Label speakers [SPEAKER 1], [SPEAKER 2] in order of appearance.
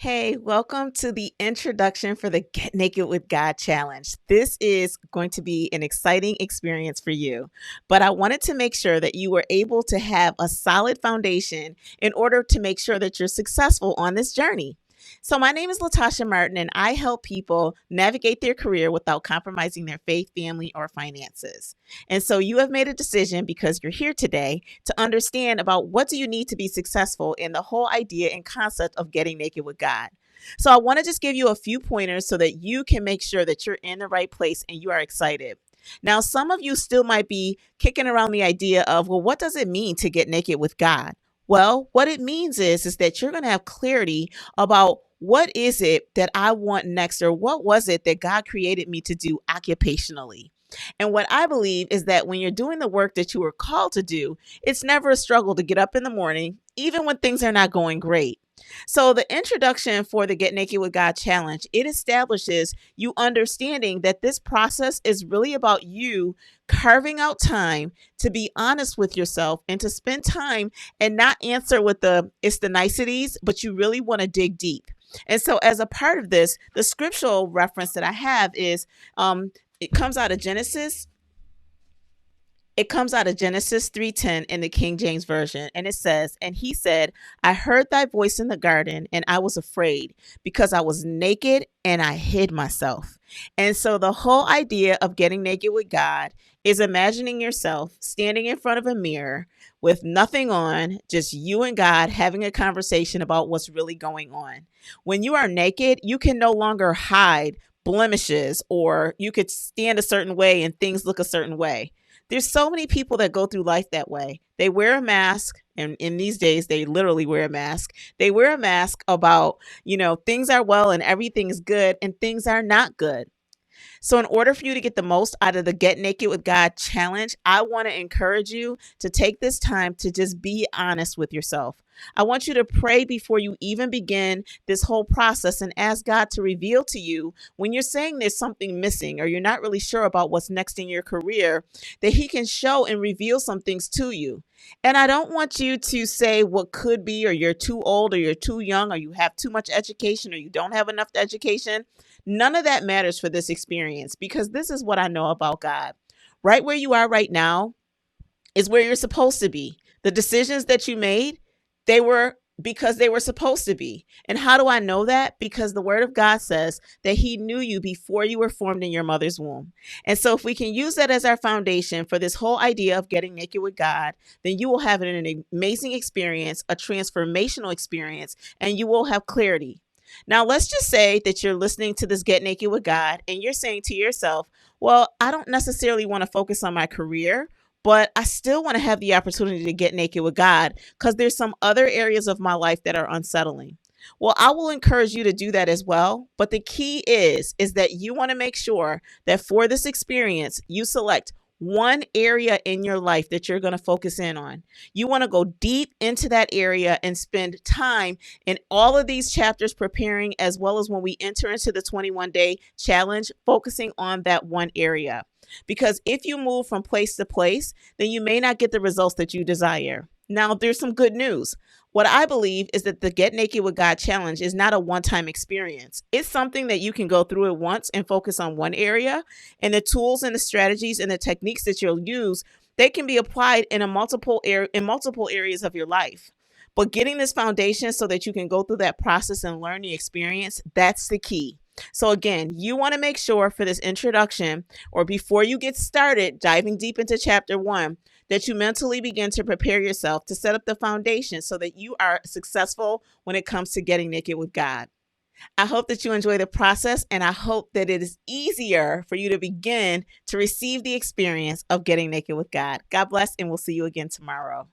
[SPEAKER 1] Hey, welcome to the introduction for the Get Naked with God challenge. This is going to be an exciting experience for you, but I wanted to make sure that you were able to have a solid foundation in order to make sure that you're successful on this journey. So, my name is Latasha Martin, and I help people navigate their career without compromising their faith, family, or finances. And so, you have made a decision because you're here today to understand about what do you need to be successful in the whole idea and concept of getting naked with God. So, I want to just give you a few pointers so that you can make sure that you're in the right place and you are excited. Now, some of you still might be kicking around the idea of, well, what does it mean to get naked with God? Well, what it means is that you're going to have clarity about what is it that I want next, or what was it that God created me to do occupationally. And what I believe is that when you're doing the work that you were called to do, it's never a struggle to get up in the morning, even when things are not going great. So the introduction for the Get Naked with God challenge, it establishes you understanding that this process is really about you carving out time to be honest with yourself and to spend time and not answer with it's the niceties, but you really want to dig deep. And so as a part of this, the scriptural reference that I have is it comes out of Genesis. It comes out of Genesis 3:10 in the King James Version, and it says, "And he said, I heard thy voice in the garden, and I was afraid, because I was naked and I hid myself." And so the whole idea of getting naked with God is imagining yourself standing in front of a mirror with nothing on, just you and God having a conversation about what's really going on. When you are naked, you can no longer hide blemishes, or you could stand a certain way and things look a certain way. There's so many people that go through life that way. They wear a mask, and in these days, they literally wear a mask. They wear a mask about, things are well and everything is good, and things are not good. So, in order for you to get the most out of the Get Naked with God challenge, I want to encourage you to take this time to just be honest with yourself. I want you to pray before you even begin this whole process and ask God to reveal to you when you're saying there's something missing or you're not really sure about what's next in your career, that He can show and reveal some things to you. And I don't want you to say what could be, or you're too old, or you're too young, or you have too much education, or you don't have enough education. None of that matters for this experience, because this is what I know about God. Right where you are right now is where you're supposed to be. The decisions that you made, they were because they were supposed to be. And how do I know that? Because the word of God says that He knew you before you were formed in your mother's womb. And so if we can use that as our foundation for this whole idea of getting naked with God, then you will have an amazing experience, a transformational experience, and you will have clarity. Now, let's just say that you're listening to this Get Naked with God and you're saying to yourself, well, I don't necessarily want to focus on my career, but I still want to have the opportunity to get naked with God because there's some other areas of my life that are unsettling. Well, I will encourage you to do that as well. But the key is that you want to make sure that for this experience, you select one area in your life that you're going to focus in on. You want to go deep into that area and spend time in all of these chapters preparing, as well as when we enter into the 21-day challenge, focusing on that one area. Because if you move from place to place, then you may not get the results that you desire. Now, there's some good news. What I believe is that the Get Naked with God challenge is not a one-time experience. It's something that you can go through it once and focus on one area, and the tools and the strategies and the techniques that you'll use, they can be applied in multiple areas of your life. But getting this foundation so that you can go through that process and learn the experience, that's the key. So again, you want to make sure for this introduction, or before you get started diving deep into chapter 1, that you mentally begin to prepare yourself to set up the foundation so that you are successful when it comes to getting naked with God. I hope that you enjoy the process, and I hope that it is easier for you to begin to receive the experience of getting naked with God. God bless, and we'll see you again tomorrow.